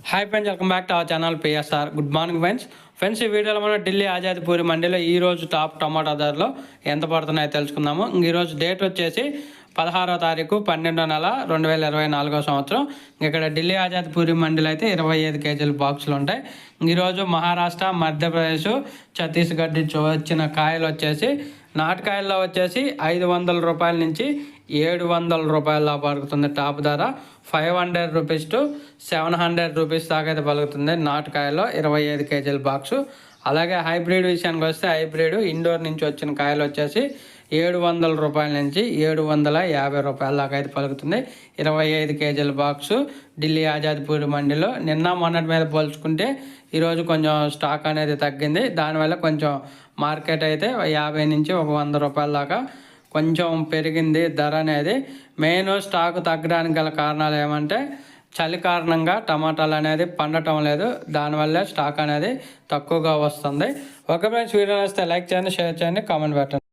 Hi friends, welcome back to our channel PSR. Good morning friends. ఈ వీడియోలో మనం ఢిల్లీ ఆజాద్పూరి మండీలో ఈరోజు టాప్ టమాటా ధరలు ఎంత పడుతున్నాయో తెలుసుకుందాము. ఈరోజు డేట్ వచ్చేసి 16వ తారీఖు 12వ నెల 2024 సంవత్సరం. ఇక్కడ ఢిల్లీ ఆజాద్పూరి మండీలో అయితే 25 కేజీల బాక్సులు ఉంటాయి. ఈరోజు మహారాష్ట్ర, మధ్యప్రదేశ్, ఛత్తీస్గఢ్ నుంచి వచ్చిన కాయలు వచ్చేసి నాటుకాయల్లో వచ్చేసి 500 రూపాయల నుంచి 700 రూపాయల పలుకుతుంది. టాప్ ధర 500 రూపీస్ టు 700 రూపీస్ దాకా అయితే పలుకుతుంది నాటుకాయల్లో 25 కేజీల బాక్సు. అలాగే హైబ్రిడ్ విషయానికి వస్తే హైబ్రిడ్ ఇండోర్ నుంచి వచ్చిన కాయలు వచ్చేసి 700 రూపాయల నుంచి 750 రూపాయల దాకా అయితే పలుకుతుంది 25 కేజీల బాక్సు ఢిల్లీ ఆజాద్పూర్ మండీలో. నిన్న మొన్నటి మీద పోల్చుకుంటే ఈరోజు కొంచెం స్టాక్ అనేది తగ్గింది. దానివల్ల కొంచెం మార్కెట్ అయితే 50 నుంచి 100 రూపాయల దాకా కొంచెం పెరిగింది ధర అనేది. మెయిన్ స్టాక్ తగ్గడానికి గల కారణాలు ఏమంటే చలి కారణంగా టమాటాలు అనేది పండటం లేదు. దానివల్లే స్టాక్ అనేది తక్కువగా వస్తుంది. ఓకే ఫ్రెండ్స్, వీడియో వస్తే లైక్ చేయండి, షేర్ చేయండి, కామెంట్ పెట్టండి.